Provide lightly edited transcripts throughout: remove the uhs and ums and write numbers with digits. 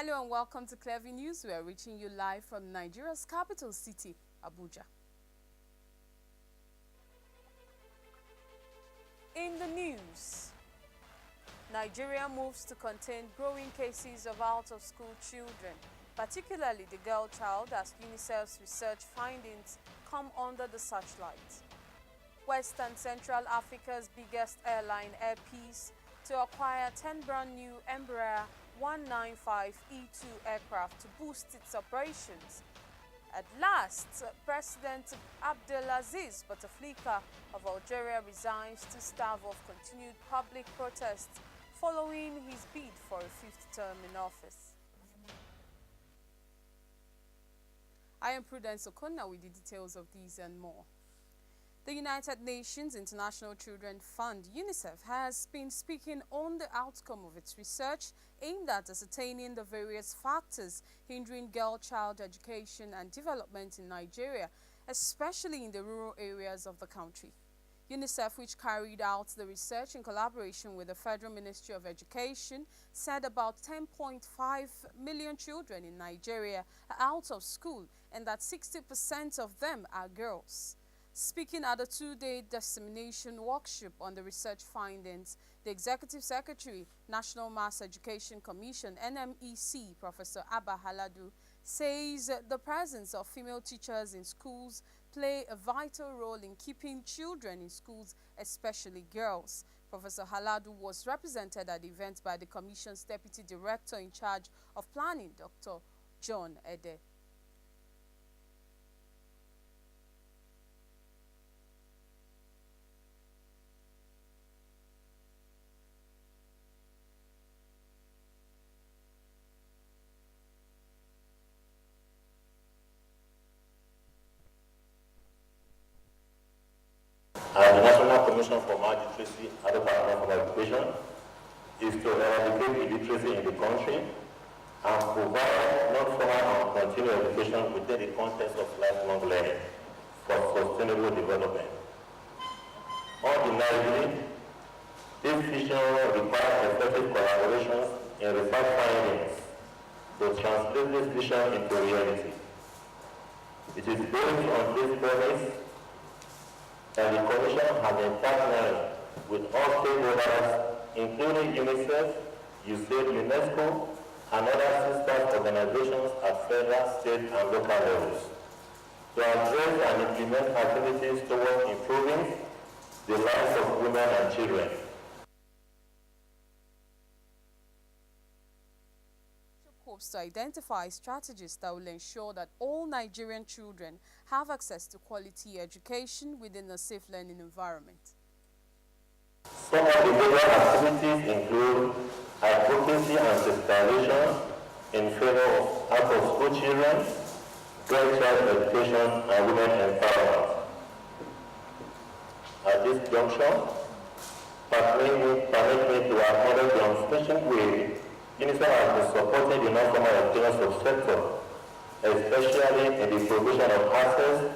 Hello and welcome to Clever News. We are reaching you live from Nigeria's capital city, Abuja. In the news, Nigeria moves to contain growing cases of out-of-school children, particularly the girl child, as UNICEF's research findings come under the searchlight. West and Central Africa's biggest airline, Air Peace, to acquire 10 brand new Embraer 195-E2 aircraft to boost its operations. At last, President Abdelaziz Bouteflika of Algeria resigns to stave off continued public protests following his bid for a fifth term in office. I am Prudence Okonna with the details of these and more. The United Nations International Children Fund, UNICEF, has been speaking on the outcome of its research aimed at ascertaining the various factors hindering girl-child education and development in Nigeria, especially in the rural areas of the country. UNICEF, which carried out the research in collaboration with the Federal Ministry of Education, said about 10.5 million children in Nigeria are out of school and that 60% of them are girls. Speaking at a two-day dissemination workshop on the research findings, the Executive Secretary, National Mass Education Commission, NMEC, Professor Abba Haladu, says the presence of female teachers in schools play a vital role in keeping children in schools, especially girls. Professor Haladu was represented at the event by the Commission's Deputy Director in charge of Planning, Dr. John Ede. The National Commission for Mass Literacy and the Department of Education is to eradicate illiteracy in the country and provide non-formal and continuing education within the context of lifelong learning for sustainable development. Ordinarily, this vision requires effective collaborations in research findings to translate this vision into reality. It is based on this premise that the Commission has been partnering with all stakeholders, including UNICEF, USAID, UNESCO, and other sister organizations at federal, state, and local levels, to address and implement activities towards improving the lives of women and children. Hopes to identify strategies that will ensure that all Nigerian children have access to quality education within a safe learning environment. Some of the major activities include advocacy and sensitization in favor of out-of-school children, girl child education, and women empowerment. At this juncture, permit me to acknowledge the unflinching way UNICEF has been supporting the non-formal education sector, especially in the provision of access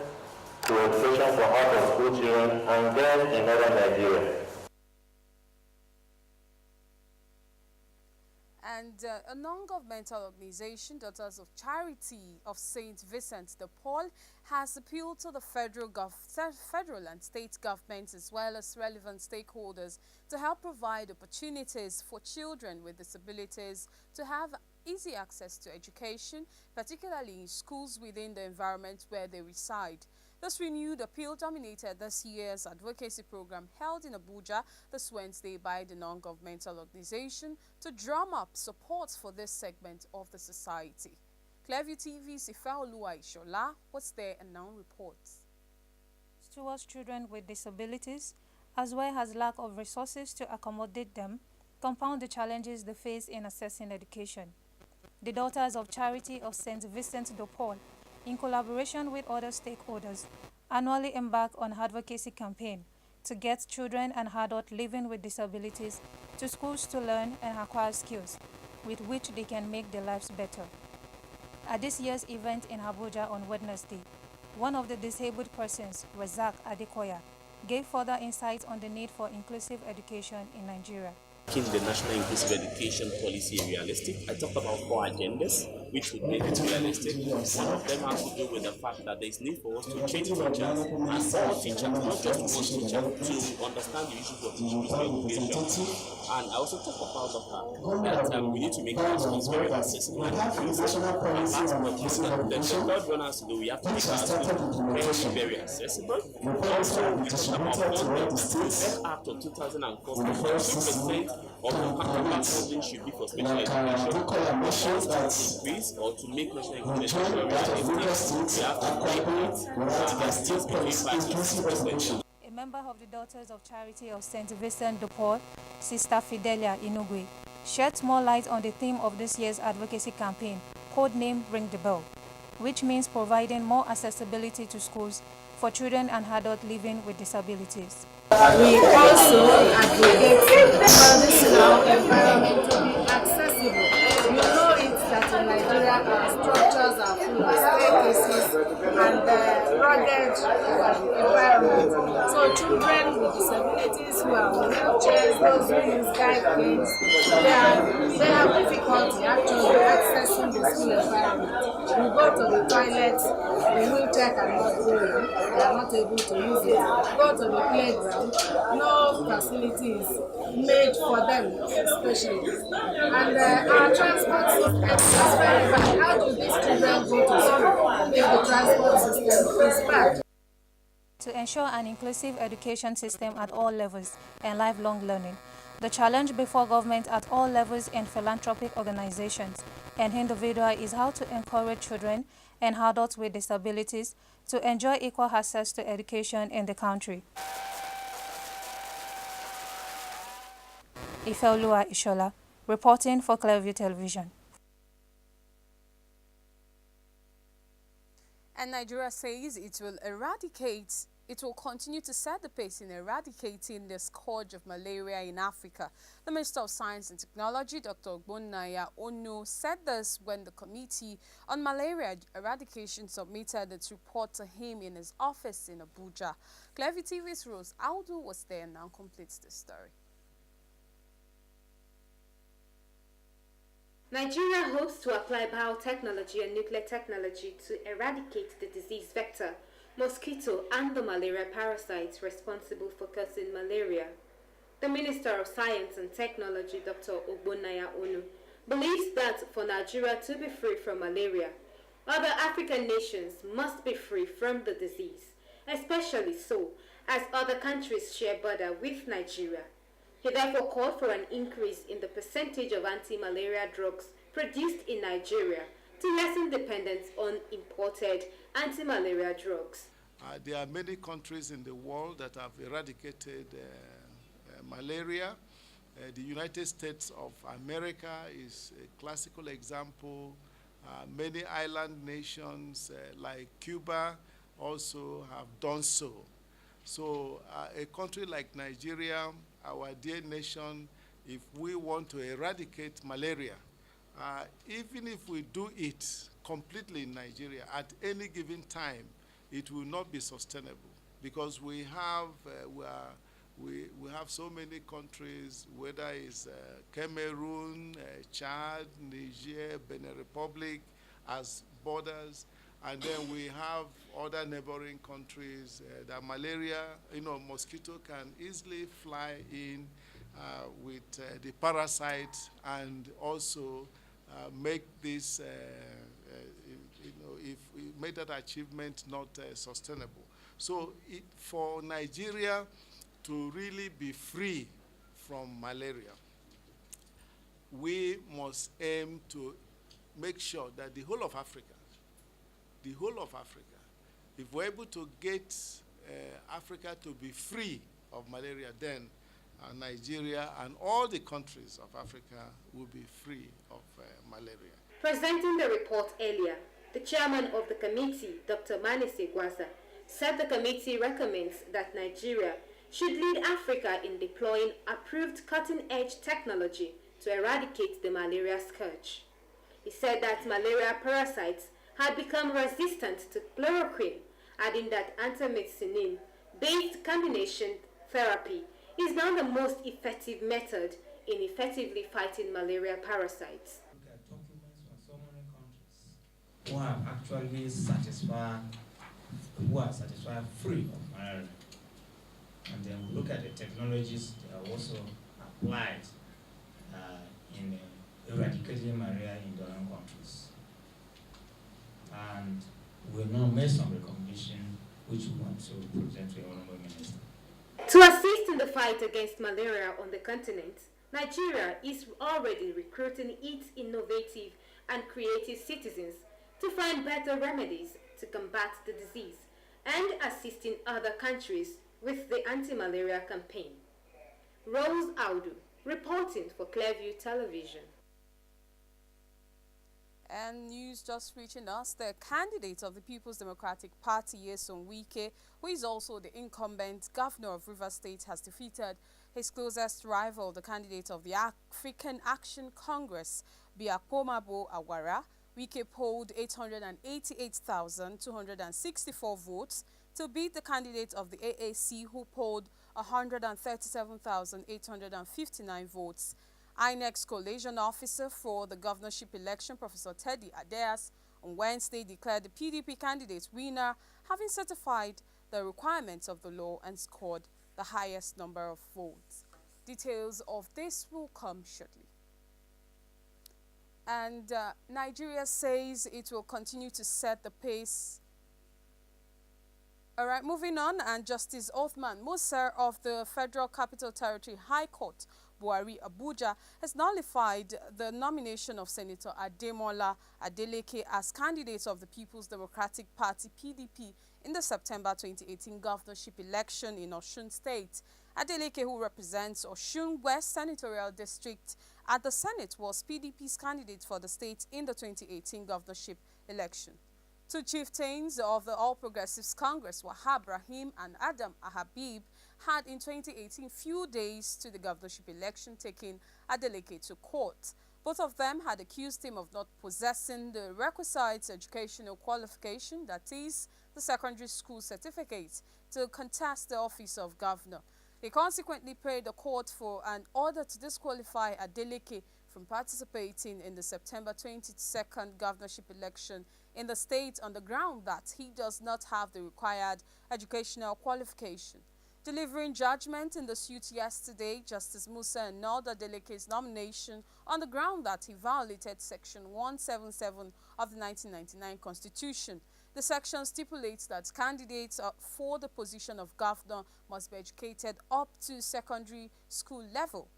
to education for out-of-school children and girls in northern Nigeria. And a non-governmental organization, Daughters of Charity of St. Vincent de Paul, has appealed to the federal and state governments as well as relevant stakeholders to help provide opportunities for children with disabilities to have easy access to education, particularly in schools within the environment where they reside. This renewed appeal dominated this year's advocacy program held in Abuja this Wednesday by the non-governmental organization to drum up support for this segment of the society. Clearview TV's Ifeoluwa Ishola was there and now reports. Towards children with disabilities, as well as lack of resources to accommodate them, compound the challenges they face in accessing education. The Daughters of Charity of St. Vincent de Paul, in collaboration with other stakeholders, annually embark on advocacy campaign to get children and adults living with disabilities to schools to learn and acquire skills with which they can make their lives better. At this year's event in Abuja on Wednesday, one of the disabled persons, Razak Adekoya, gave further insight on the need for inclusive education in Nigeria. making the national inclusive education policy realistic. I talked about 4 agendas which would make it realistic. One of them has to do with the fact that there is need for us to train teachers and all teachers, not just one teacher, to understand the issues of inclusive education. And I also talked about that we need to make our schools very accessible and inclusive. And last but not least, the third one has to do, we have to make our schools very, very accessible. Also, we talked about funding. The First Act of 2004 2% of the capital funding should be for special education. For us to increase or to make national education realistic, we have to make it at least between 5 to 6%. A member of the Daughters of Charity of St. Vincent de Paul, Sister Fidelia Inugwe, sheds more light on the theme of this year's advocacy campaign, codenamed Ring the Bell, which means providing more accessibility to schools for children and adults living with disabilities. We also advocate for this environment to be accessible. You know it that in Nigeria our structures are full of staircases and rugged environment. So children with disabilities who are on wheelchairs, those who use guide canes, they have difficulty actually accessing the school environment. You go to the toilet, the wheelchair cannot go in, they are not able to use it. Go to the playground, no facilities made for them especially. And our transport system is very bad. How do these children go to school if the transport system is bad? To ensure an inclusive education system at all levels and lifelong learning, the challenge before government at all levels and philanthropic organizations and individuals is how to encourage children and adults with disabilities to enjoy equal access to education in the country. Ifeoluwa Ishola, reporting for Clearview Television. And Nigeria says it will continue to set the pace in eradicating the scourge of malaria in Africa. The Minister of Science and Technology, Dr. Ogbonnaya Onu, said this when the Committee on Malaria Eradication submitted its report to him in his office in Abuja. Clearview TV's Rose Audu was there and now completes the story. Nigeria hopes to apply biotechnology and nuclear technology to eradicate the disease vector, mosquito, and the malaria parasites responsible for causing malaria. The Minister of Science and Technology, Dr. Ogbonnaya Onu, believes that for Nigeria to be free from malaria, other African nations must be free from the disease, especially so as other countries share border with Nigeria. He therefore called for an increase in the percentage of anti-malaria drugs produced in Nigeria to lessen dependence on imported anti-malaria drugs. There are many countries in the world that have eradicated malaria. The United States of America is a classical example. Many island nations like Cuba also have done so. So a country like Nigeria, our dear nation, if we want to eradicate malaria, even if we do it completely in Nigeria at any given time, it will not be sustainable because we have so many countries, whether it's Cameroon, Chad, Niger, Benin Republic as borders, and then we have other neighboring countries that malaria, mosquito can easily fly in with the parasite and also make this, if we make that achievement not sustainable. So for Nigeria to really be free from malaria, we must aim to make sure that the whole of Africa, if we're able to get Africa to be free of malaria, then Nigeria and all the countries of Africa will be free of malaria. Presenting the report earlier, the chairman of the committee, Dr. Manise Gwaza, said the committee recommends that Nigeria should lead Africa in deploying approved cutting-edge technology to eradicate the malaria scourge. He said that malaria parasites had become resistant to chloroquine, adding that antimethicillin-based combination therapy is now the most effective method in effectively fighting malaria parasites. Look at documents from so many countries who have actually satisfied, who are satisfied free of malaria. And then we look at the technologies that are also applied in eradicating malaria in different countries. And we now made some recommendations which we want to present to the Honorable Minister. To assist in the fight against malaria on the continent, Nigeria is already recruiting its innovative and creative citizens to find better remedies to combat the disease and assisting other countries with the anti-malaria campaign. Rose Audu, reporting for Clearview Television. And news just reaching us, the candidate of the People's Democratic Party, Nyesom Wike, who is also the incumbent governor of Rivers State, has defeated his closest rival, the candidate of the African Action Congress, Biakpomabo Awara. Wike polled 888,264 votes to beat the candidate of the AAC, who polled 137,859 votes. INEC's coalition officer for the governorship election, Professor Teddy Adeas, on Wednesday declared the PDP candidate winner, having certified the requirements of the law and scored the highest number of votes. Details of this will come shortly. And Nigeria says it will continue to set the pace. All right, moving on, and Justice Othman Musa of the Federal Capital Territory High Court, Buhari, Abuja, has nullified the nomination of Senator Ademola Adeleke as candidate of the People's Democratic Party, PDP, in the September 2018 governorship election in Osun State. Adeleke, who represents Osun West Senatorial District at the Senate, was PDP's candidate for the state in the 2018 governorship election. Two chieftains of the All Progressives Congress, Wahab Rahim and Adam Ahabib, had in 2018 few days to the governorship election, taking Adeleke to court. Both of them had accused him of not possessing the requisite educational qualification, that is, the secondary school certificate, to contest the office of governor. They consequently paid the court for an order to disqualify Adeleke from participating in the September 22nd governorship election in the state on the ground that he does not have the required educational qualification. Delivering judgment in the suit yesterday, Justice Musa annulled Adeleke's nomination on the ground that he violated Section 177 of the 1999 Constitution. The section stipulates that candidates for the position of governor must be educated up to secondary school level.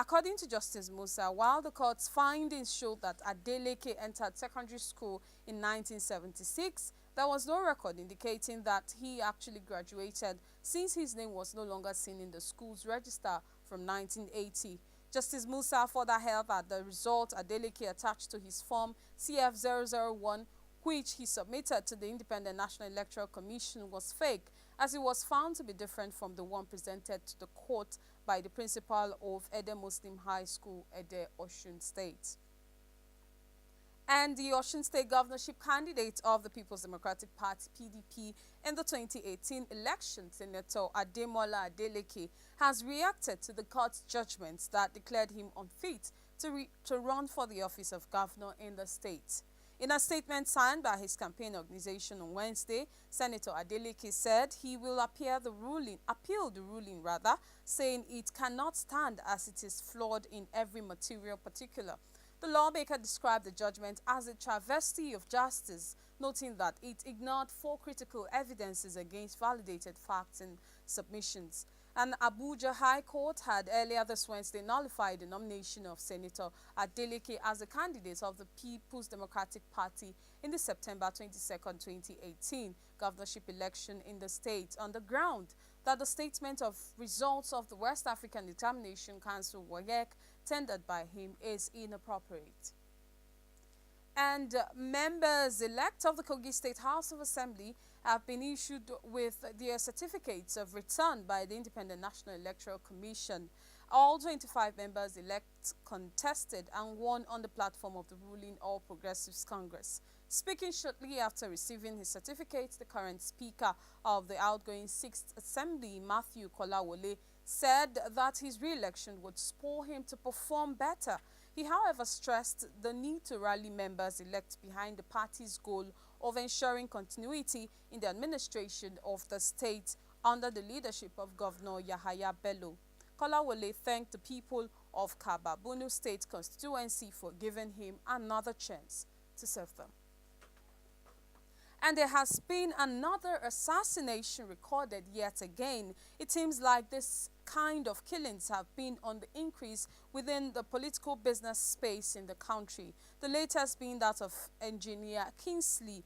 According to Justice Musa, while the court's findings showed that Adeleke entered secondary school in 1976, there was no record indicating that he actually graduated, since his name was no longer seen in the school's register from 1980. Justice Musa further held that the result Adeleke attached to his form CF001, which he submitted to the Independent National Electoral Commission, was fake, as it was found to be different from the one presented to the court by the principal of Ede Muslim High School, Ede, Osun State. And the Osun State governorship candidate of the People's Democratic Party, PDP, in the 2018 election, Senator Ademola Adeleke, has reacted to the court's judgments that declared him unfit to run for the office of governor in the state. In a statement signed by his campaign organization on Wednesday, Senator Adeleke said he will appeal the ruling, saying it cannot stand as it is flawed in every material particular. The lawmaker described the judgment as a travesty of justice, noting that it ignored 4 critical evidences against validated facts and submissions. And Abuja High Court had earlier this Wednesday nullified the nomination of Senator Adeleke as a candidate of the People's Democratic Party in the September 22nd, 2018 governorship election in the state on the ground that the statement of results of the West African Examination Council WAEC tendered by him is inappropriate. And members-elect of the Kogi State House of Assembly have been issued with their certificates of return by the Independent National Electoral Commission. All 25 members-elect contested and won on the platform of the ruling All Progressives Congress. Speaking shortly after receiving his certificate, the current Speaker of the outgoing 6th Assembly, Matthew Kolawole, said that his re-election would spur him to perform better. He, however, stressed the need to rally members elect behind the party's goal of ensuring continuity in the administration of the state under the leadership of Governor Yahaya Bello. Kolawole thanked the people of Kababunu State constituency for giving him another chance to serve them. And there has been another assassination recorded yet again. It seems like this kind of killings have been on the increase within the political business space in the country. The latest being that of engineer Kingsley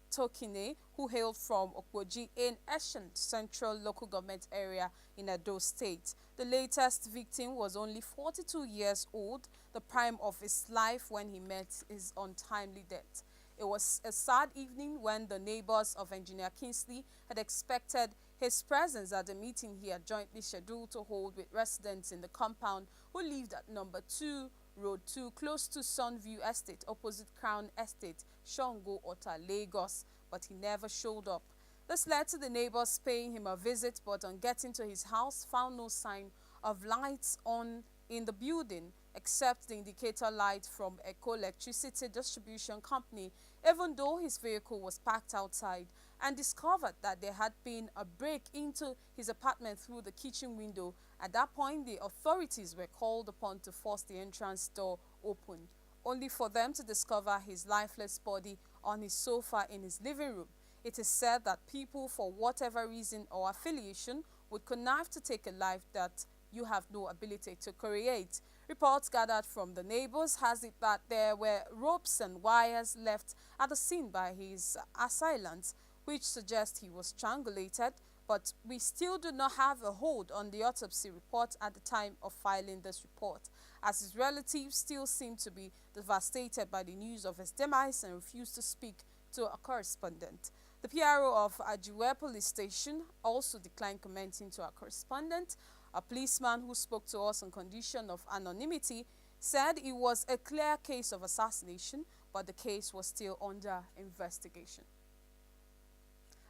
Tokine, who hailed from Okwoji in Eshen Central Local Government Area in Edo State. The latest victim was only 42 years old, the prime of his life when he met his untimely death. It was a sad evening when the neighbors of Engineer Kingsley had expected his presence at the meeting he had jointly scheduled to hold with residents in the compound who lived at number 2, Road 2, close to Sunview Estate, opposite Crown Estate, Shongo, Ota, Lagos, but he never showed up. This led to the neighbors paying him a visit, but on getting to his house, found no sign of lights on in the building, except the indicator light from Eco Electricity Distribution Company, even though his vehicle was parked outside, and discovered that there had been a break into his apartment through the kitchen window. At that point, the authorities were called upon to force the entrance door open, only for them to discover his lifeless body on his sofa in his living room. It is said that people, for whatever reason or affiliation, would connive to take a life that you have no ability to create. Reports gathered from the neighbors has it that there were ropes and wires left at the scene by his assailant, which suggests he was strangulated, but we still do not have a hold on the autopsy report at the time of filing this report, as his relatives still seem to be devastated by the news of his demise and refuse to speak to a correspondent. The PRO of Ajiwe Police Station also declined commenting to our correspondent. A policeman who spoke to us on condition of anonymity said it was a clear case of assassination, but the case was still under investigation.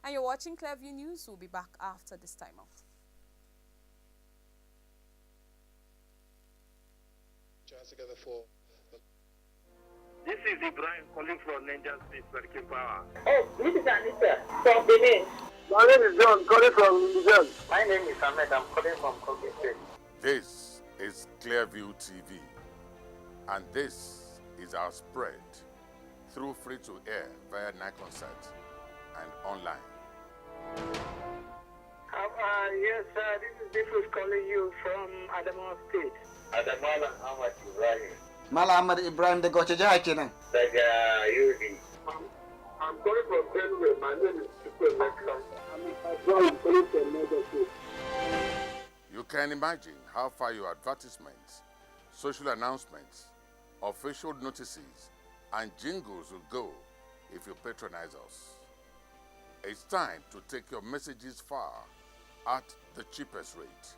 And you're watching Clearview News. We'll be back after this time out. Together for This is Ibrahim calling from Ninja State, Flagship Power. Oh, this is Anita from Benin. My name is John, calling from Niger. My name is Ahmed. I'm calling from Kogi State. This is Clearview TV, and this is our spread through free-to-air via Nikonsat and online. Yes, this is Diffus calling you from Adamawa State. Adamala Ahmad Ibrahim. Mala Ahmad Ibrahim the Gochaja kenan. Daga Yuri. I'm calling from Benue. My name is Super Mekla. I'm calling from Negative. You can imagine how far your advertisements, social announcements, official notices, and jingles will go if you patronize us. It's time to take your messages far at the cheapest rate.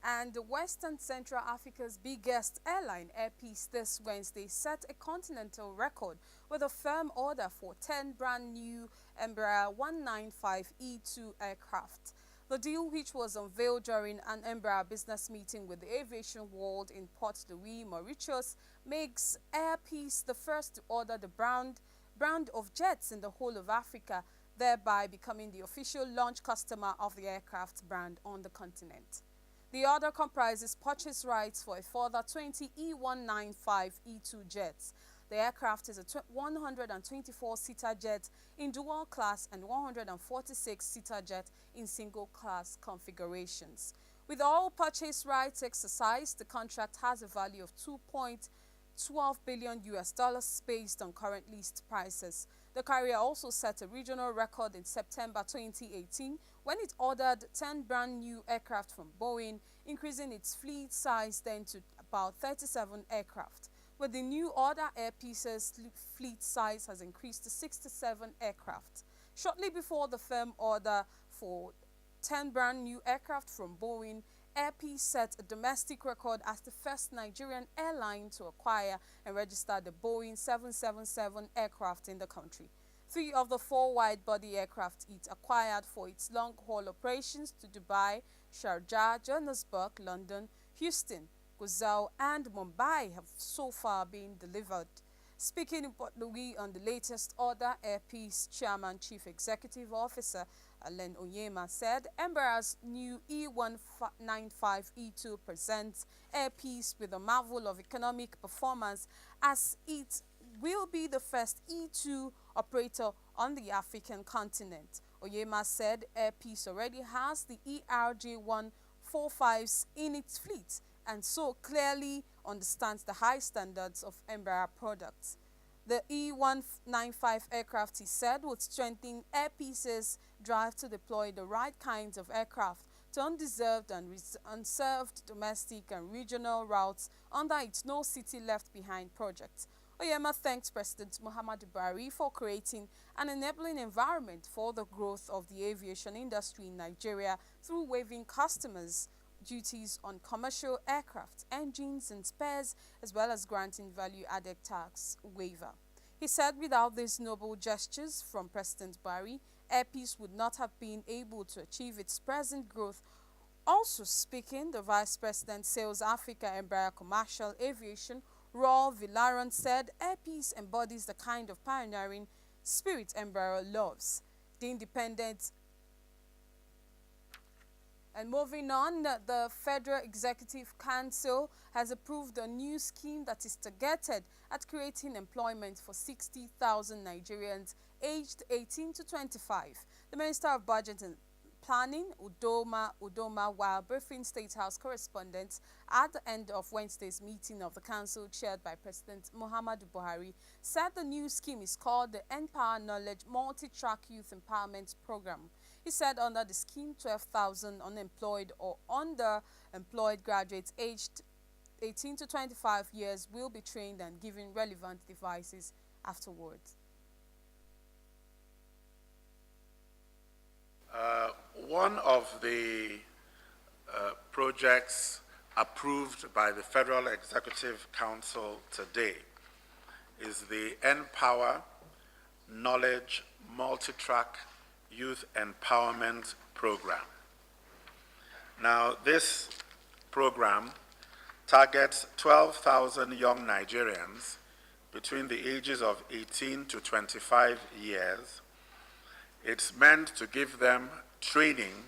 And Western Central Africa's biggest airline, Air Peace, this Wednesday set a continental record with a firm order for 10 brand new Embraer 195E2 aircraft. The deal, which was unveiled during an Embraer business meeting with the aviation world in Port Louis, Mauritius, makes Air Peace the first to order the brand of jets in the whole of Africa, thereby becoming the official launch customer of the aircraft brand on the continent. The order comprises purchase rights for a further 20 E195E2 jets. The aircraft is a 124-seater jet in dual class and 146-seater jet in single class configurations. With all purchase rights exercised, the contract has a value of $2.12 billion based on current list prices. The carrier also set a regional record in September 2018 when it ordered 10 brand new aircraft from Boeing, increasing its fleet size then to about 37 aircraft. With the new order, Air Peace's fleet size has increased to 67 aircraft. Shortly before the firm order for 10 brand new aircraft from Boeing, Air Peace set a domestic record as the first Nigerian airline to acquire and register the Boeing 777 aircraft in the country. 3 of the 4 wide-body aircraft it acquired for its long-haul operations to Dubai, Sharjah, Johannesburg, London, Houston, Gusau, and Mumbai have so far been delivered. Speaking in Port Louis on the latest order, Air Peace Chairman Chief Executive Officer Alain Onyema said Embraer's new E195-E2 presents Air Peace with a marvel of economic performance as it will be the first E2 operator on the African continent. Onyema said Air Peace already has the ERJ-145s in its fleet and so clearly understands the high standards of Embraer products. The E195 aircraft, he said, would strengthen Air Peace's drive to deploy the right kinds of aircraft to undeserved and unserved domestic and regional routes under its No City Left Behind project. Onyema thanked President Muhammadu Buhari for creating an enabling environment for the growth of the aviation industry in Nigeria through waiving customers' duties on commercial aircraft, engines and spares, as well as granting value-added tax waiver. He said without these noble gestures from President Buhari, Air Peace would not have been able to achieve its present growth. Also speaking, the Vice President Sales Africa Embraer Commercial Aviation, Raul Villaron, said Air Peace embodies the kind of pioneering spirit Embraer loves. The independent And moving on, the Federal Executive Council has approved a new scheme that is targeted at creating employment for 60,000 Nigerians aged 18 to 25. The Minister of Budget and Planning, Udoma, while briefing State House correspondents at the end of Wednesday's meeting of the Council chaired by President Muhammadu Buhari, said the new scheme is called the Empower Knowledge Multi-Track Youth Empowerment Program. He said under the scheme, 12,000 unemployed or underemployed graduates aged 18 to 25 years will be trained and given relevant devices afterwards. One of the projects approved by the Federal Executive Council today is the Empower Knowledge Multi-Track Youth Empowerment Program. Now, this program targets 12,000 young Nigerians between the ages of 18 to 25 years. It's meant to give them training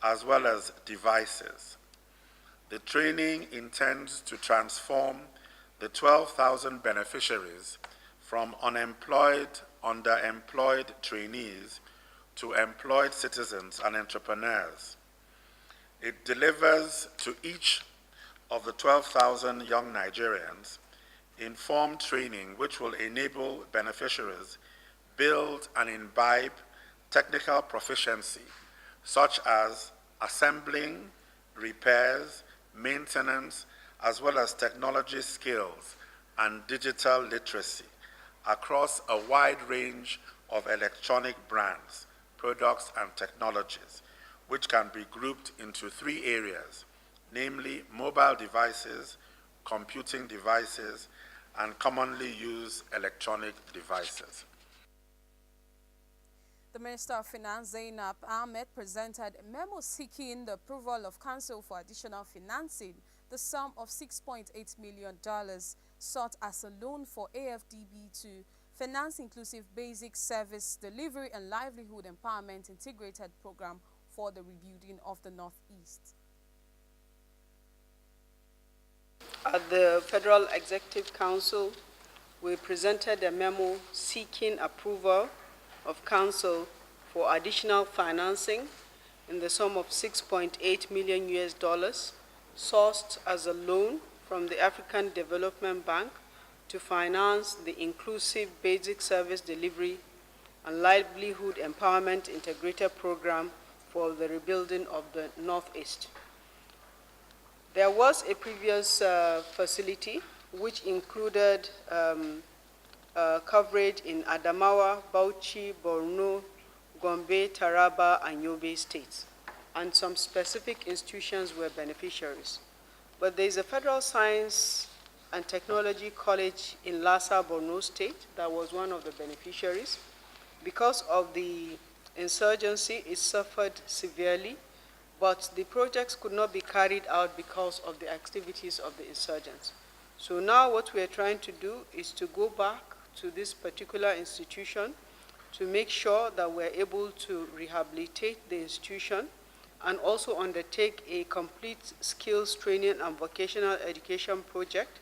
as well as devices. The training intends to transform the 12,000 beneficiaries from unemployed, underemployed trainees to employed citizens and entrepreneurs. It delivers to each of the 12,000 young Nigerians informed training which will enable beneficiaries build and imbibe technical proficiency such as assembling, repairs, maintenance, as well as technology skills and digital literacy across a wide range of electronic brands, products, and technologies, which can be grouped into 3 areas, namely mobile devices, computing devices, and commonly used electronic devices. The Minister of Finance, Zainab Ahmed, presented a memo seeking the approval of Council for additional financing. The sum of $6.8 million sought as a loan for AFDB to finance inclusive basic service delivery and livelihood empowerment integrated program for the rebuilding of the Northeast. At the Federal Executive Council, we presented a memo seeking approval of Council for additional financing in the sum of $6.8 million sourced as a loan from the African Development Bank to finance the inclusive basic service delivery and livelihood empowerment integrated program for the rebuilding of the Northeast. There was a previous facility which included coverage in Adamawa, Bauchi, Borno, Gombe, Taraba, and Yobe states. and some specific institutions were beneficiaries. But there is a Federal Science and Technology College in Lassa, Borno State, that was one of the beneficiaries. Because of the insurgency, it suffered severely, but the projects could not be carried out because of the activities of the insurgents. So now what we are trying to do is to go back to this particular institution to make sure that we're able to rehabilitate the institution and also undertake a complete skills training and vocational education project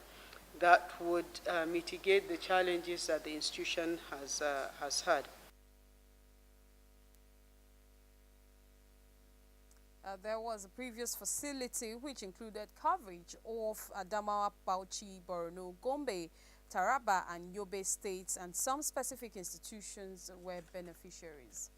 that would mitigate the challenges that the institution has had. There was a previous facility which included coverage of Adamawa, Bauchi, Borno, Gombe, Taraba, and Yobe states, and some specific institutions were beneficiaries.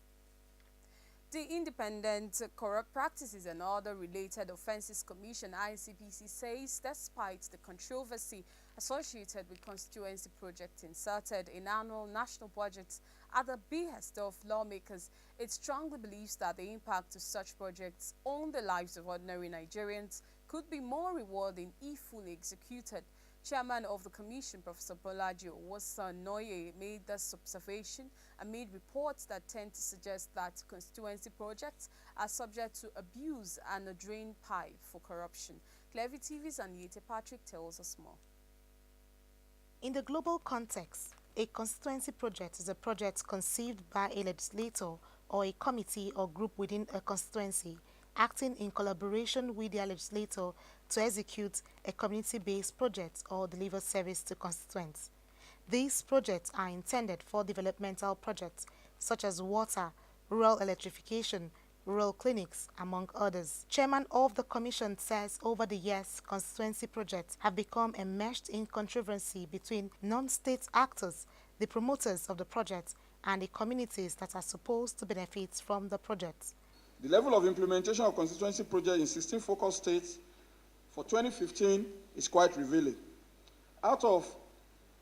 The Independent Corrupt Practices and Other Related Offences Commission (ICPC) says despite the controversy associated with constituency projects inserted in annual national budgets at the behest of lawmakers, it strongly believes that the impact of such projects on the lives of ordinary Nigerians could be more rewarding if fully executed. Chairman of the Commission, Professor Bolaji Owosan-Noye, made this observation amid reports that tend to suggest that constituency projects are subject to abuse and a drain pipe for corruption. Clevy TV's Aniete Patrick tells us more. In the global context, a constituency project is a project conceived by a legislator or a committee or group within a constituency, acting in collaboration with their legislator to execute a community-based project or deliver service to constituents. These projects are intended for developmental projects such as water, rural electrification, rural clinics, among others. Chairman of the Commission says over the years, constituency projects have become enmeshed in controversy between non-state actors, the promoters of the project, and the communities that are supposed to benefit from the project. The level of implementation of constituency projects in 16 focus states for 2015 is quite revealing. Out of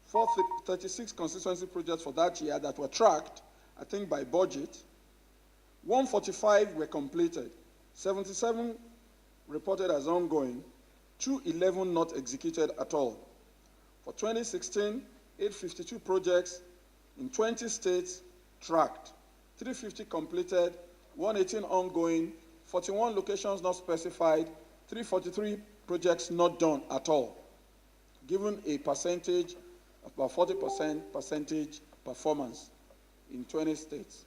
436 constituency projects for that year that were tracked, I think by budget, 145 were completed, 77 reported as ongoing, 211 not executed at all. For 2016, 852 projects in 20 states tracked, 350 completed, 118 ongoing, 41 locations not specified, 343 projects not done at all, given a percentage of about 40% percentage performance in 20 states.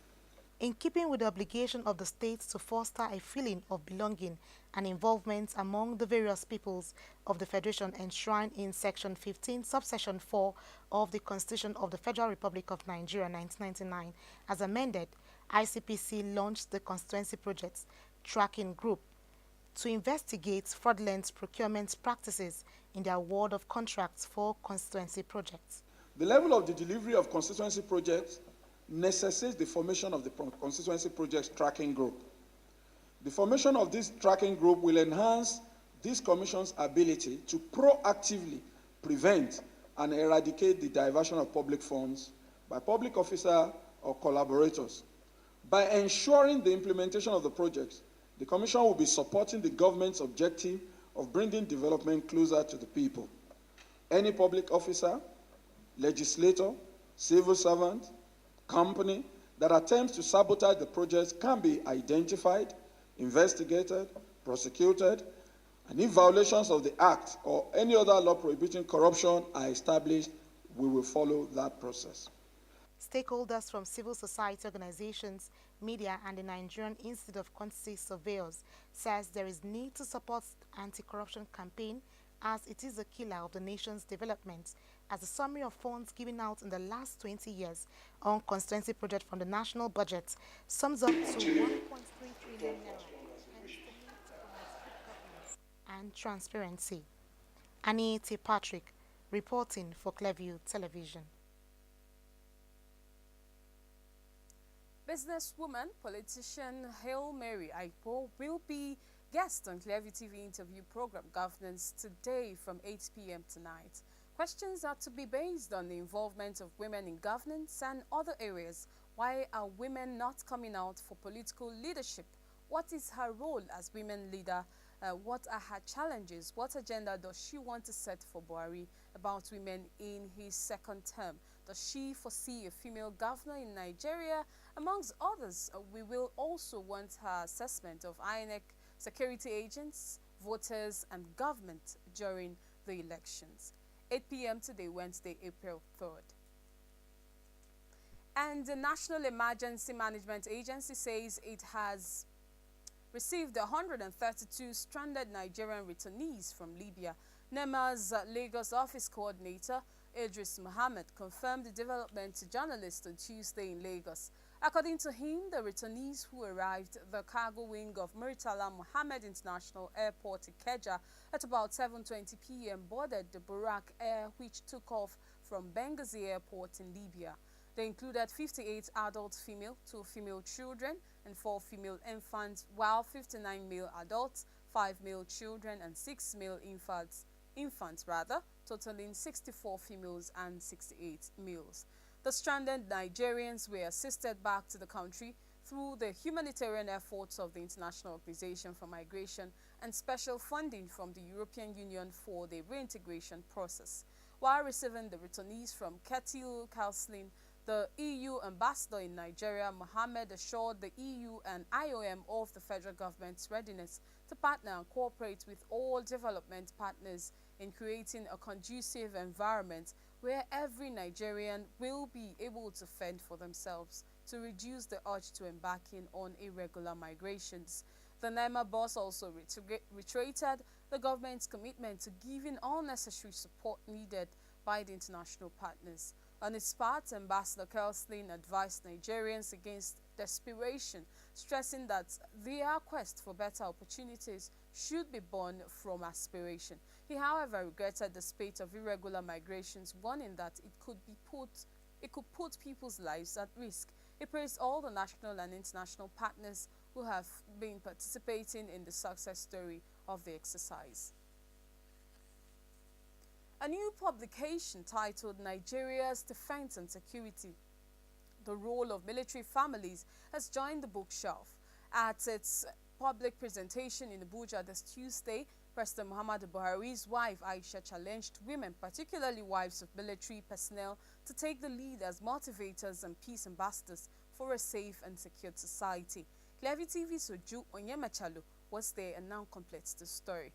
In keeping with the obligation of the states to foster a feeling of belonging and involvement among the various peoples of the Federation enshrined in Section 15, Subsection 4 of the Constitution of the Federal Republic of Nigeria 1999, as amended, ICPC launched the Constituency Projects Tracking Group to investigate fraudulent procurement practices in the award of contracts for constituency projects. The level of the delivery of constituency projects necessitates the formation of the Constituency Projects Tracking Group. The formation of this tracking group will enhance this Commission's ability to proactively prevent and eradicate the diversion of public funds by public officers or collaborators. By ensuring the implementation of the projects, the Commission will be supporting the government's objective of bringing development closer to the people. Any public officer, legislator, civil servant, company that attempts to sabotage the projects can be identified, investigated, prosecuted, and if violations of the Act or any other law prohibiting corruption are established, we will follow that process. Stakeholders from civil society organizations, media, and the Nigerian Institute of Quantity Surveyors says there is need to support anti-corruption campaign as it is a killer of the nation's development, as a summary of funds given out in the last 20 years on constituency projects from the national budget sums up to 1.3 trillion and transparency. Aniete Patrick, reporting for Clearview Television. Businesswoman, politician Hail Mary Aipo will be guest on Clearview TV interview program Governance today from 8 p.m. tonight. Questions are to be based on the involvement of women in governance and other areas. Why are women not coming out for political leadership? What is her role as women leader? What are her challenges? What agenda does she want to set for Buhari about women in his second term? Does she foresee a female governor in Nigeria? Amongst others, we will also want her assessment of INEC security agents, voters and government during the elections. 8 p.m. today, Wednesday, April 3rd. And the National Emergency Management Agency says it has received 132 stranded Nigerian returnees from Libya. NEMA's Lagos office coordinator, Idris Mohammed, confirmed the development to journalists on Tuesday in Lagos. According to him, the returnees who arrived the cargo wing of Murtala Mohammed International Airport in Ikeja at about 7:20 p.m. boarded the Burak Air, which took off from Benghazi Airport in Libya. They included 58 adult female, 2 female children, and 4 female infants, while 59 male adults, 5 male children, and 6 male infants, totaling 64 females and 68 males. The stranded Nigerians were assisted back to the country through the humanitarian efforts of the International Organization for Migration and special funding from the European Union for the reintegration process. While receiving the returnees from Ketil Kalslin, the EU ambassador in Nigeria, Mohammed, assured the EU and IOM of the federal government's readiness to partner and cooperate with all development partners in creating a conducive environment where every Nigerian will be able to fend for themselves to reduce the urge to embarking on irregular migrations. The NEMA boss also reiterated the government's commitment to giving all necessary support needed by the international partners. On its part, Ambassador Kelslin advised Nigerians against desperation, stressing that their quest for better opportunities should be born from aspiration. He, however, regretted the spate of irregular migrations, warning that it could put people's lives at risk. He praised all the national and international partners who have been participating in the success story of the exercise. A new publication titled Nigeria's Defense and Security: The Role of Military Families has joined the bookshelf. At its public presentation in Abuja this Tuesday, President Muhammadu Buhari's wife Aisha challenged women, particularly wives of military personnel, to take the lead as motivators and peace ambassadors for a safe and secure society. Clevi TV's Oju Onyemachalo was there and now completes the story.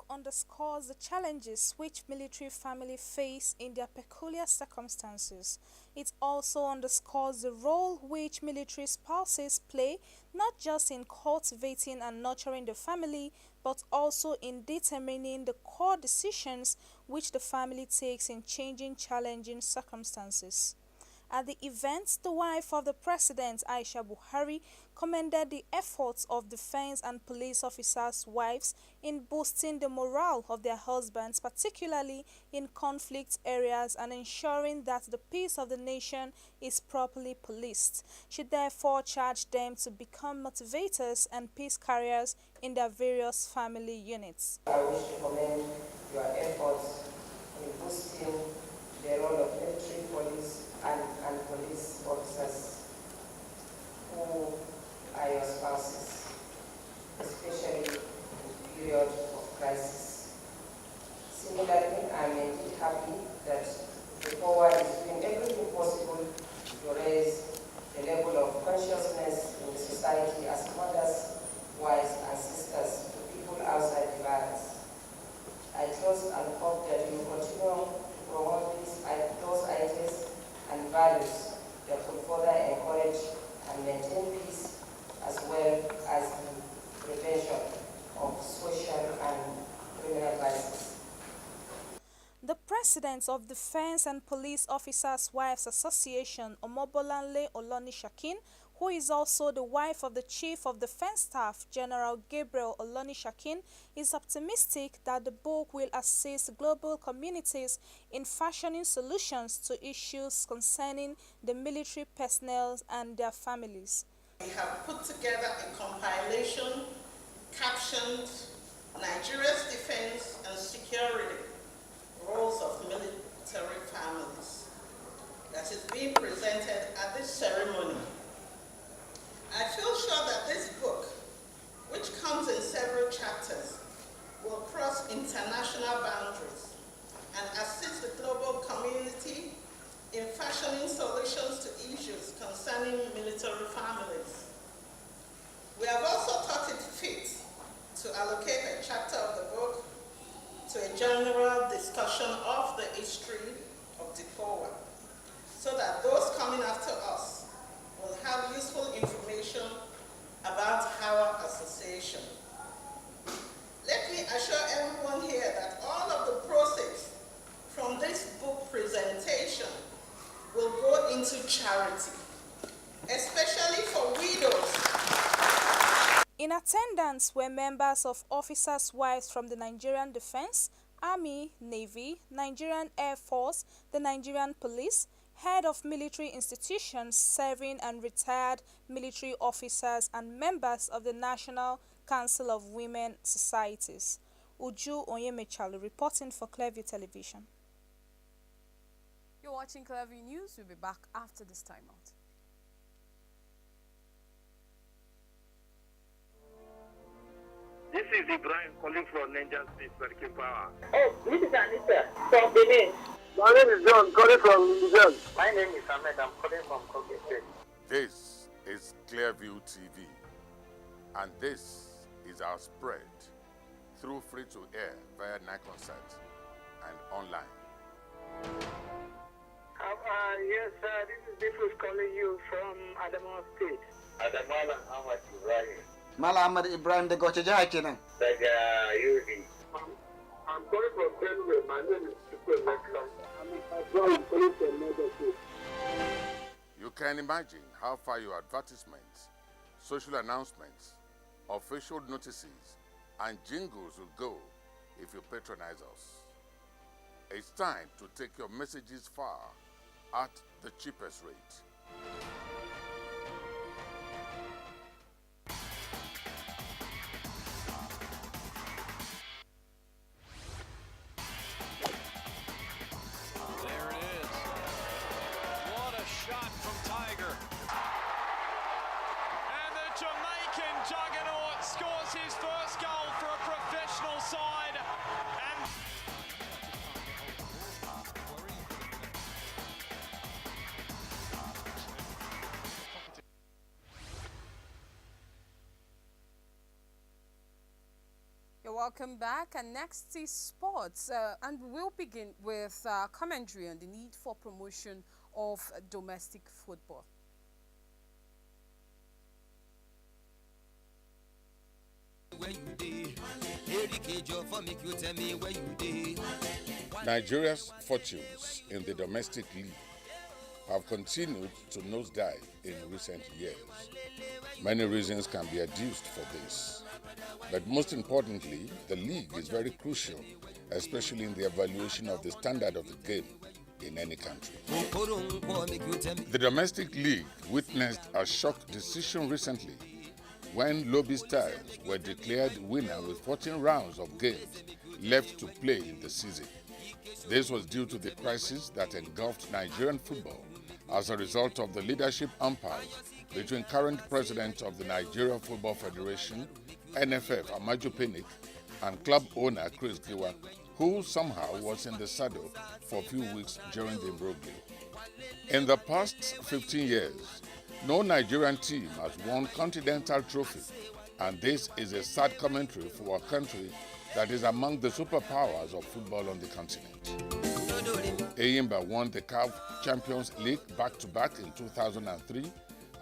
Underscores the challenges which military families face in their peculiar circumstances. It also underscores the role which military spouses play, not just in cultivating and nurturing the family, but also in determining the core decisions which the family takes in challenging circumstances. At the event, the wife of the president, Aisha Buhari, commended the efforts of defense and police officers' wives in boosting the morale of their husbands, particularly in conflict areas, and ensuring that the peace of the nation is properly policed. She therefore charged them to become motivators and peace carriers in their various family units. I wish to commend your efforts in boosting the role of military police and police officers who are your spouses, especially in period of crisis. Similarly, I am indeed happy that the forward is doing everything possible to raise the level of consciousness in the society as mothers, wives, and sisters to people outside the barracks. I trust and hope that you will continue to promote those ideas and values that will further encourage and maintain peace, as well as the prevention of social and criminal violence. The president of Defense and Police Officers' Wives Association, Omobolanle Olonishakin, who is also the wife of the Chief of Defense Staff, General Gabriel Olonishakin, is optimistic that the book will assist global communities in fashioning solutions to issues concerning the military personnel and their families. We have put together a compilation captioned Nigeria's Defense and Security, Roles of Military Families, that is being presented at this ceremony. I feel sure that this book, which comes in several chapters, will cross international boundaries and assist the global community in fashioning solutions to issues concerning military families. We have also thought it fit to allocate a chapter of the book to a general discussion of the history of DIPOA, so that those coming after us will have useful information about our association. Let me assure everyone here that all of the proceeds from this book presentation will go into charity, especially for widows. In attendance were members of officers' wives from the Nigerian Defense, Army, Navy, Nigerian Air Force, the Nigerian Police, head of military institutions serving and retired military officers, and members of the National Council of Women Societies. Uju Onyemechalu reporting for Clearview Television. You're watching Clearview News. We'll be back after this timeout. This is Ibrahim calling from Niger State, American Power. Oh, this is Anita from Benin. My name is John, calling from Niger. My name is Ahmed. I'm calling from Kogi State. This is Clearview TV, and this is our spread through free-to-air via Niconsat and online. Yes, this is Diffus calling you from Adamawa State. Adamawa Ahmad Ibrahim. Mala Ahmad Ibrahim the Goche Jai kenan. Daga Yuri. I'm calling from Benue. My name is Super Mekam. I'm calling from Niger State. You can imagine how far your advertisements, social announcements, official notices, and jingles will go if you patronize us. It's time to take your messages far at the cheapest rate. There it is. What a shot from Tiger. And the Jamaican juggernaut scores his first goal for a professional side. And You're welcome back, and next is sports, and we'll begin with commentary on the need for promotion of domestic football. Nigeria's fortunes in the domestic league have continued to nosedive in recent years. Many reasons can be adduced for this, but most importantly, the league is very crucial, especially in the evaluation of the standard of the game in any country. The domestic league witnessed a shock decision recently when Lobby Stars were declared winner with 14 rounds of games left to play in the season. This was due to the crisis that engulfed Nigerian football as a result of the leadership impasse between current president of the Nigeria Football Federation, NFF, Amaju Pinnick, and club owner Chris Giwa, who somehow was in the saddle for a few weeks during the imbroglio. In the past 15 years, no Nigerian team has won continental trophy, and this is a sad commentary for a country that is among the superpowers of football on the continent. Eyimba won the CAF Champions League back-to-back in 2003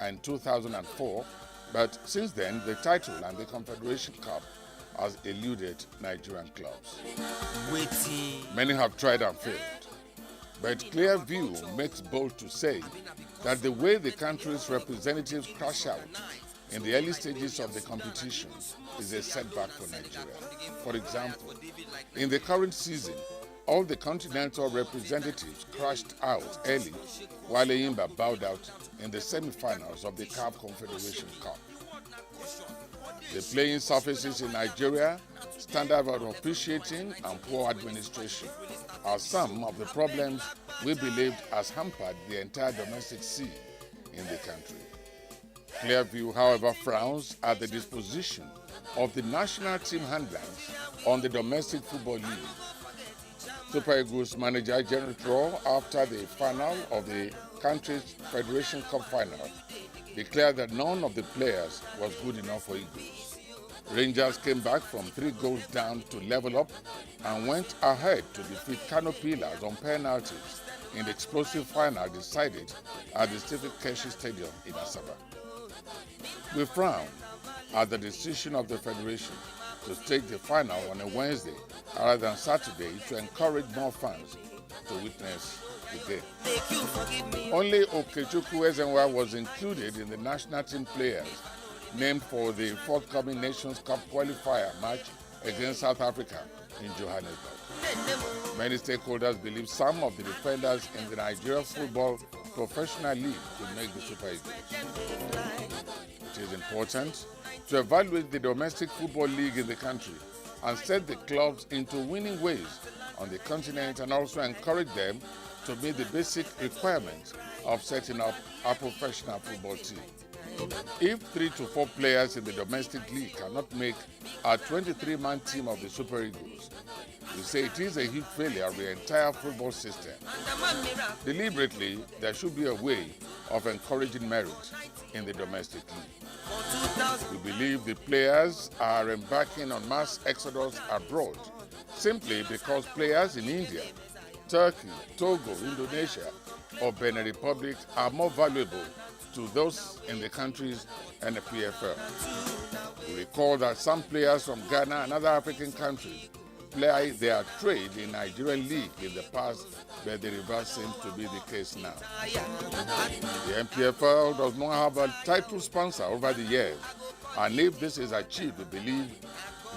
and 2004, but since then the title and the Confederation Cup has eluded Nigerian clubs. Many have tried and failed, but Clearview makes bold to say that the way the country's representatives crash out in the early stages of the competition is a setback for Nigeria. For example, in the current season, all the continental representatives crashed out early, while Eyimba bowed out in the semi-finals of the CAF Confederation Cup. The playing surfaces in Nigeria, standard of officiating, and poor administration are some of the problems we believed has hampered the entire domestic scene in the country. Clearview, however, frowns at the disposition of the national team handlers on the domestic football league. Super Eagles manager Jerry Troll, after the final of the country's Federation Cup final, declared that none of the players was good enough for Eagles. Rangers came back from 3 goals down to level up and went ahead to defeat Kano Pillars on penalties in the explosive final decided at the Stephen Keshi Stadium in Asaba. We frown at the decision of the Federation to take the final on a Wednesday rather than Saturday to encourage more fans to witness the game. Only Okechukwu Ezenwa was included in the national team players named for the forthcoming Nations Cup qualifier match against South Africa in Johannesburg. Many stakeholders believe some of the defenders in the Nigeria Football Professional League could make the Super Eagles. It is important to evaluate the domestic football league in the country and set the clubs into winning ways on the continent and also encourage them to meet the basic requirements of setting up a professional football team. If 3 to 4 players in the domestic league cannot make a 23-man team of the Super Eagles, we say it is a huge failure of the entire football system. Deliberately, there should be a way of encouraging merit in the domestic league. We believe the players are embarking on mass exodus abroad simply because players in India, Turkey, Togo, Indonesia, or Benin Republic are more valuable to those in the countries and the PFL. We recall that some players from Ghana and other African countries play their trade in Nigerian league in the past, but the reverse seems to be the case now. The MPFL does not have a title sponsor over the years, and if this is achieved, we believe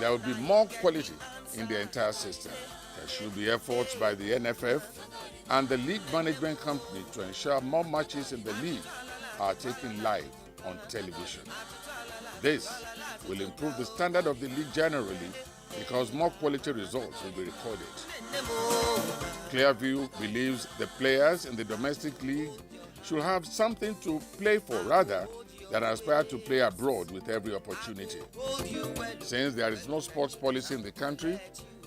there will be more quality in the entire system. There should be efforts by the NFF and the league management company to ensure more matches in the league are taken live on television. This will improve the standard of the league generally because more quality results will be recorded. Clearview believes the players in the domestic league should have something to play for rather than aspire to play abroad with every opportunity. Since there is no sports policy in the country,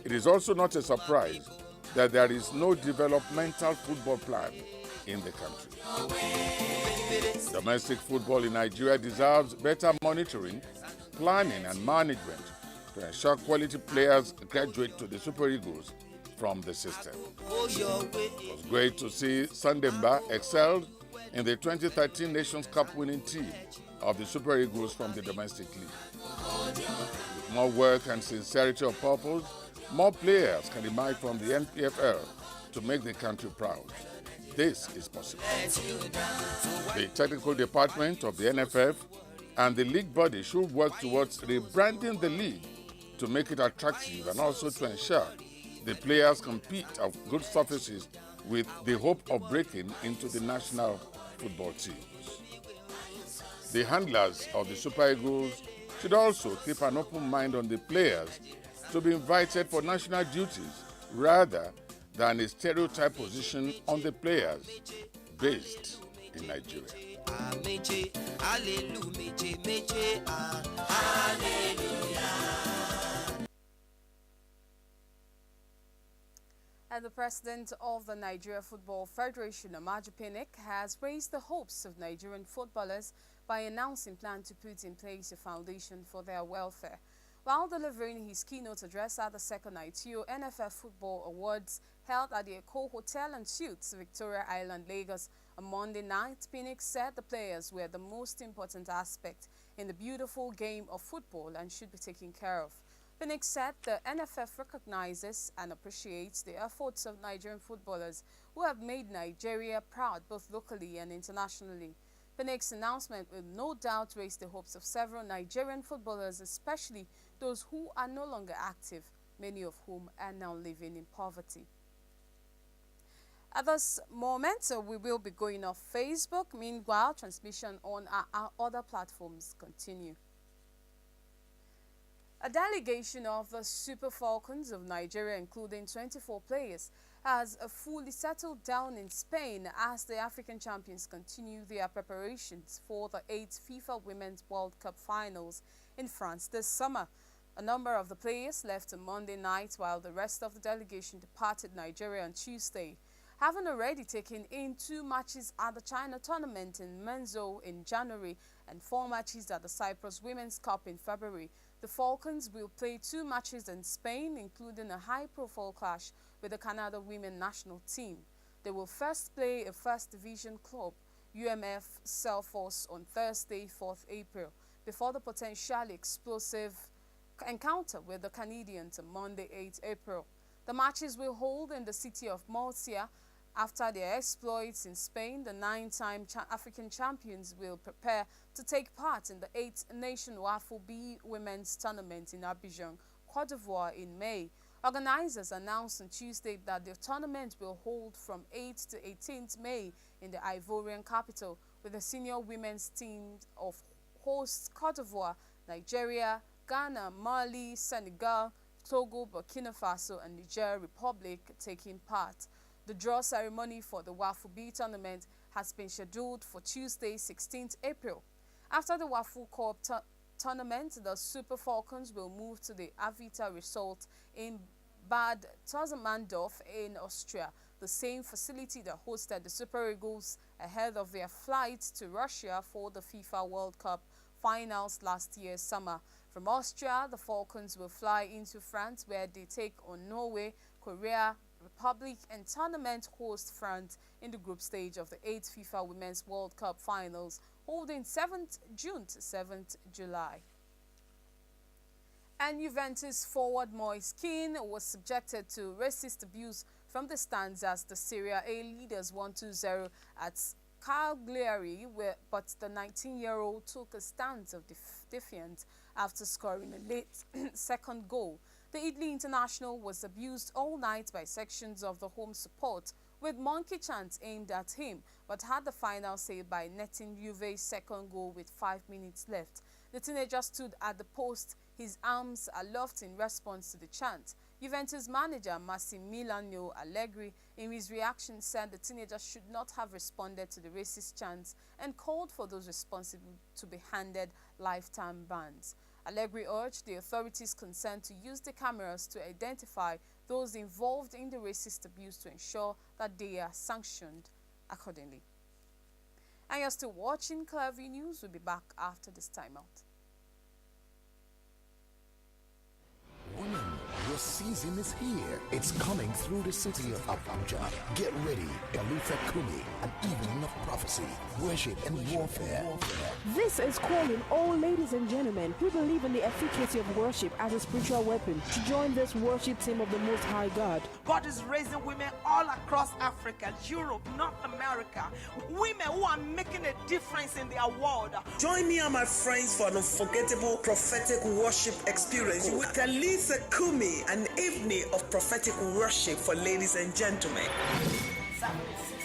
it is also not a surprise that there is no developmental football plan in the country. Domestic football in Nigeria deserves better monitoring, planning, and management to ensure quality players graduate to the Super Eagles from the system. It was great to see Sandemba excelled in the 2013 Nations Cup winning team of the Super Eagles from the domestic league. With more work and sincerity of purpose, more players can emerge from the NPFL to make the country proud. This is possible. The technical department of the NFF and the league body should work towards rebranding the league to make it attractive and also to ensure the players compete on good surfaces with the hope of breaking into the national football teams. The handlers of the Super Eagles should also keep an open mind on the players to be invited for national duties rather than a stereotype position on the players based in Nigeria. And the president of the Nigeria Football Federation, Amaju Pinnick, has raised the hopes of Nigerian footballers by announcing plans to put in place a foundation for their welfare. While delivering his keynote address at the second ITO NFF Football Awards held at the Eco Hotel and Suites, Victoria Island, Lagos, on Monday night, Pinnick said the players were the most important aspect in the beautiful game of football and should be taken care of. Pinnick said the NFF recognizes and appreciates the efforts of Nigerian footballers who have made Nigeria proud both locally and internationally. Pinnick's announcement will no doubt raise the hopes of several Nigerian footballers, especially those who are no longer active, many of whom are now living in poverty. At this moment, we will be going off Facebook. Meanwhile, transmission on our other platforms continue. A delegation of the Super Falcons of Nigeria, including 24 players, has fully settled down in Spain as the African champions continue their preparations for the 8th FIFA Women's World Cup finals in France this summer. A number of the players left on Monday night while the rest of the delegation departed Nigeria on Tuesday. Having already taken in 2 matches at the China tournament in Menzo in January and 4 matches at the Cyprus Women's Cup in February, the Falcons will play 2 matches in Spain, including a high-profile clash with the Canada women national team. They will first play a First Division club, UMF Selfos, on Thursday, 4th April, before the potentially explosive encounter with the Canadians on Monday, 8th April. The matches will hold in the city of Murcia. After their exploits in Spain, the 9-time African champions will prepare to take part in the 8th Nation WAFU B Women's Tournament in Abidjan, Cote d'Ivoire in May. Organizers announced on Tuesday that the tournament will hold from 8th to 18th May in the Ivorian capital, with the senior women's teams of hosts Cote d'Ivoire, Nigeria, Ghana, Mali, Senegal, Togo, Burkina Faso, and Niger Republic taking part. The draw ceremony for the WAFU B tournament has been scheduled for Tuesday, 16th April. After the WAFU Cup tournament, the Super Falcons will move to the Avita Resort in Bad Tausendorf in Austria, the same facility that hosted the Super Eagles ahead of their flight to Russia for the FIFA World Cup finals last year summer. From Austria, the Falcons will fly into France, where they take on Norway, Korea, Republic, and tournament host France in the group stage of the 8th FIFA Women's World Cup finals, holding 7th June to 7th July. And Juventus forward Moise Kean was subjected to racist abuse from the stands as the Serie A leaders won 2-0 at Cagliari, but the 19-year-old took a stance of defiance after scoring a late second goal. The Italy international was abused all night by sections of the home support, with monkey chants aimed at him, but had the final say by netting Juve's second goal with 5 minutes left. The teenager stood at the post, his arms aloft in response to the chant. Juventus manager Massimiliano Allegri, in his reaction, said the teenager should not have responded to the racist chants and called for those responsible to be handed lifetime bans. Allegri urged the authorities concerned to use the cameras to identify those involved in the racist abuse to ensure that they are sanctioned accordingly. And you're still watching Clearview News. We'll be back after this timeout. Women, your season is here. It's coming through the city of Abuja. Get ready. Elufa Kumi, an evening of prophecy, worship, and warfare. This is calling all ladies and gentlemen who believe in the efficacy of worship as a spiritual weapon to join this worship team of the Most High God. God is raising women all across Africa, Europe, North America. Women who are making a difference in their world. Join me and my friends for an unforgettable prophetic worship experience with Kalisa Kumi, an evening of prophetic worship for ladies and gentlemen. Saturday, 6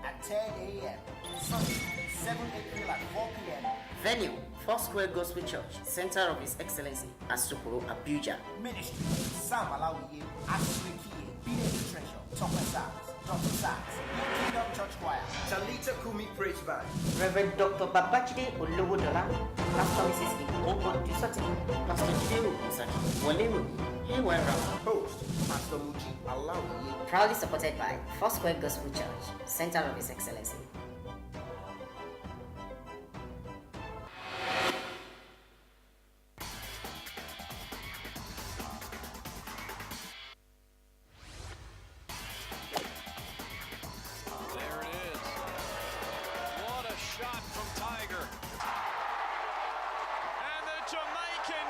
at 10 a.m. Sunday, 7 April at 4 p.m. Venue, Foursquare Gospel Church, Center of His Excellency, Asukuro, Abuja. Ministry, Sam Alawiye, Ashley Kiye, BA Treasure, Topper Sachs, Dr. Sachs, Kingdom Church Choir, Talita Kumi Praise Band, Reverend Dr. Babachide Olowodola, Pastor Mrs. Ikonko Dusati, Pastor Chideru Musati, Wale Mubi, Host, Pastor Muji Alawiye. Proudly supported by Foursquare Gospel Church, Center of His Excellency.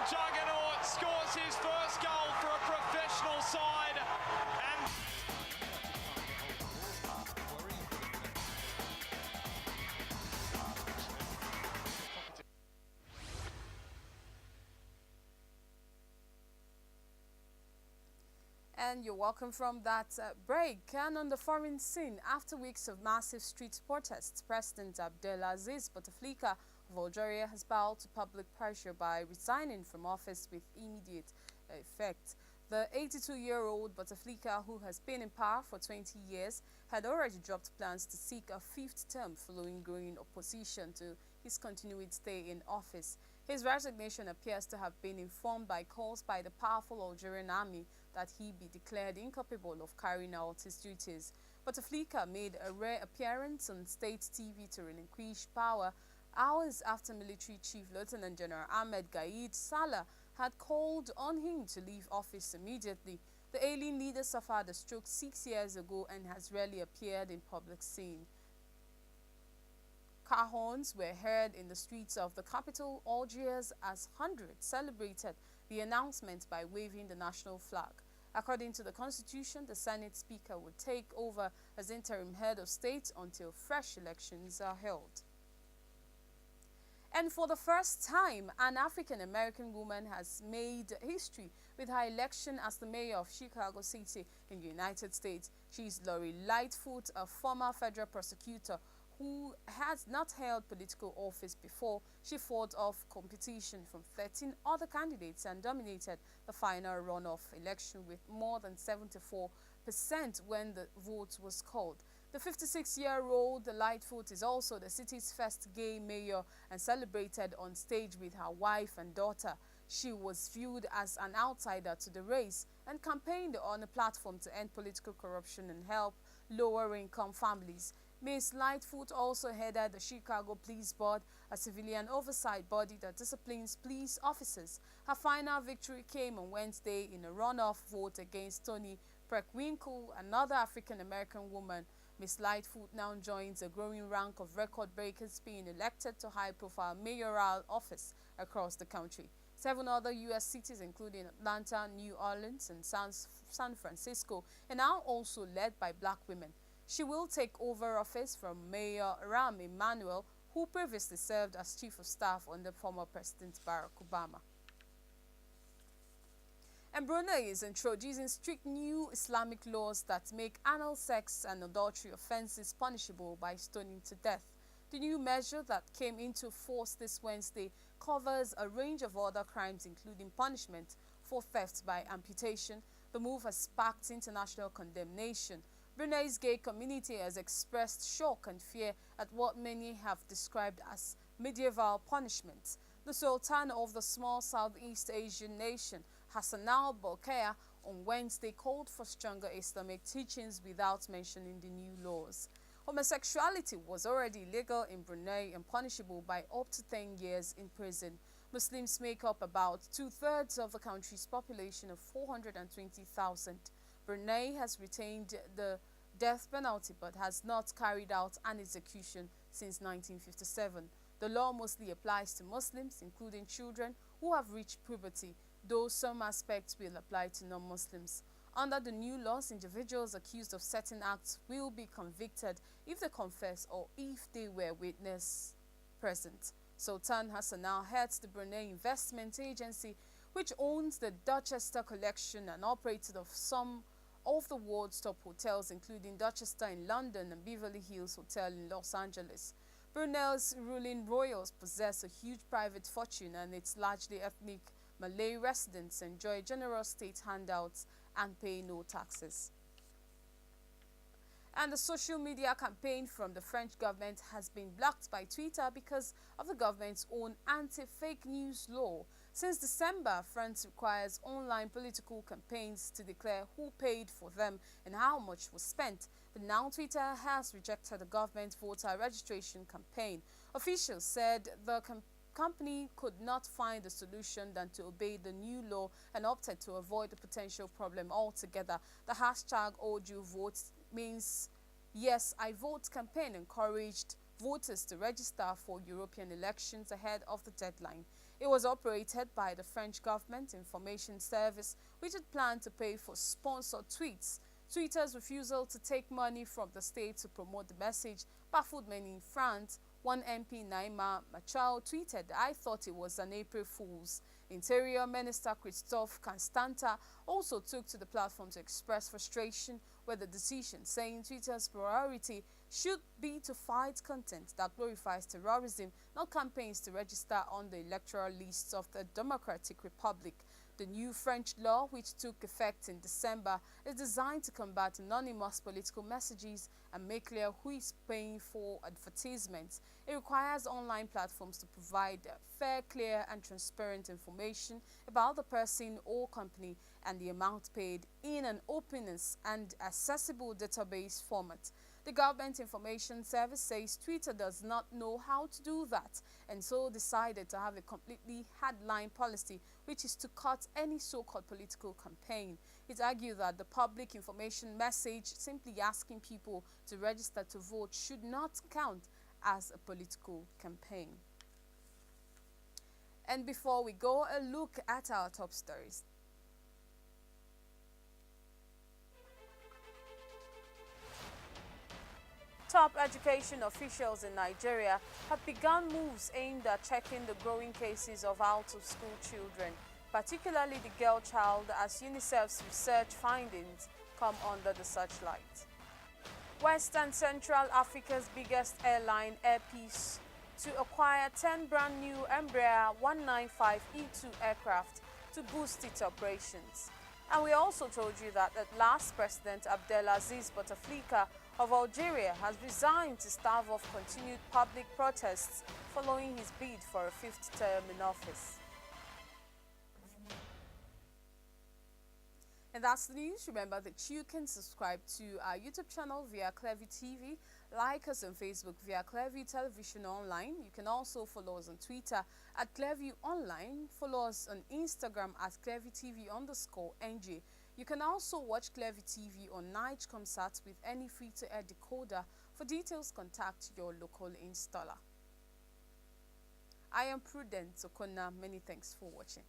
Juggernaut scores his first goal for a professional side. And you're welcome from that break. And on the foreign scene, after weeks of massive street protests, President Abdelaziz Bouteflika of Algeria has bowed to public pressure by resigning from office with immediate effect. The 82-year-old Bouteflika, who has been in power for 20 years, had already dropped plans to seek a fifth term following growing opposition to his continued stay in office. His resignation appears to have been informed by calls by the powerful Algerian army that he be declared incapable of carrying out his duties. Bouteflika made a rare appearance on state TV to relinquish power hours after military chief Lieutenant General Ahmed Gaid Salah had called on him to leave office immediately. The alien leader suffered a stroke 6 years ago and has rarely appeared in public scene. Car horns were heard in the streets of the capital, Algiers, as hundreds celebrated the announcement by waving the national flag. According to the constitution, the Senate Speaker would take over as interim head of state until fresh elections are held. And for the first time, an African-American woman has made history with her election as the mayor of Chicago City in the United States. She is Lori Lightfoot, a former federal prosecutor who has not held political office before. She fought off competition from 13 other candidates and dominated the final runoff election with more than 74% when the vote was called. The 56-year-old Lightfoot is also the city's first gay mayor and celebrated on stage with her wife and daughter. She was viewed as an outsider to the race and campaigned on a platform to end political corruption and help lower-income families. Ms. Lightfoot also headed the Chicago Police Board, a civilian oversight body that disciplines police officers. Her final victory came on Wednesday in a runoff vote against Toni Preckwinkle, another African-American woman. Ms. Lightfoot now joins a growing rank of record breakers being elected to high-profile mayoral office across the country. 7 other U.S. cities, including Atlanta, New Orleans, and San Francisco, are now also led by black women. She will take over office from Mayor Rahm Emanuel, who previously served as Chief of Staff under former President Barack Obama. And Brunei is introducing strict new Islamic laws that make anal sex and adultery offenses punishable by stoning to death. The new measure that came into force this Wednesday covers a range of other crimes, including punishment for theft by amputation. The move has sparked international condemnation. Brunei's gay community has expressed shock and fear at what many have described as medieval punishments. The Sultan of the small Southeast Asian nation, Hassanal Bolkiah, on Wednesday called for stronger Islamic teachings without mentioning the new laws. Homosexuality was already illegal in Brunei and punishable by up to 10 years in prison. Muslims make up about 2/3 of the country's population of 420,000. Brunei has retained the death penalty but has not carried out an execution since 1957. The law mostly applies to Muslims, including children who have reached puberty, though some aspects will apply to non-Muslims. Under the new laws, individuals accused of certain acts will be convicted if they confess or if they were witness present. Sultan Hassanal heads the Brunei Investment Agency, which owns the Dorchester Collection and operates of some of the world's top hotels, including Dorchester in London and Beverly Hills Hotel in Los Angeles. Brunei's ruling royals possess a huge private fortune, and its largely ethnic Malay residents enjoy generous state handouts and pay no taxes. And the social media campaign from the French government has been blocked by Twitter because of the government's own anti-fake news law. Since December, France requires online political campaigns to declare who paid for them and how much was spent. But now Twitter has rejected the government's voter registration campaign. Officials said the company could not find a solution than to obey the new law and opted to avoid the potential problem altogether. The hashtag #OJUVote means Yes, I Vote campaign encouraged voters to register for European elections ahead of the deadline. It was operated by the French Government Information Service, which had planned to pay for sponsored tweets. Twitter's refusal to take money from the state to promote the message baffled many in France. One MP, Naima Machao, tweeted, "I thought it was an April Fool's." Interior Minister Christophe Constanta also took to the platform to express frustration with the decision, saying Twitter's priority should be to fight content that glorifies terrorism, not campaigns to register on the electoral lists of the Democratic Republic. The new French law, which took effect in December, is designed to combat anonymous political messages and make clear who is paying for advertisements. It requires online platforms to provide fair, clear and transparent information about the person or company and the amount paid in an open and accessible database format. The Government Information Service says Twitter does not know how to do that and so decided to have a completely hardline policy, which is to cut any so-called political campaign. It argued that the public information message simply asking people to register to vote should not count as a political campaign. And before we go, a look at our top stories. Top education officials in Nigeria have begun moves aimed at checking the growing cases of out-of-school children, particularly the girl child, as UNICEF's research findings come under the searchlight. West and Central Africa's biggest airline, Air Peace, to acquire 10 brand new Embraer 195E2 aircraft to boost its operations. And we also told you that at last, President Abdelaziz Bouteflika of Algeria has resigned to stave off continued public protests following his bid for a fifth term in office. And that's the news. Remember that you can subscribe to our YouTube channel via Clearview TV, like us on Facebook via Clearview Television Online. You can also follow us on Twitter at Clearview Online, follow us on Instagram at ClearviewTV_NG. You can also watch Clearview TV on Nigecomsat with any free-to-air decoder. For details, contact your local installer. I am Prudence Okona. Many thanks for watching.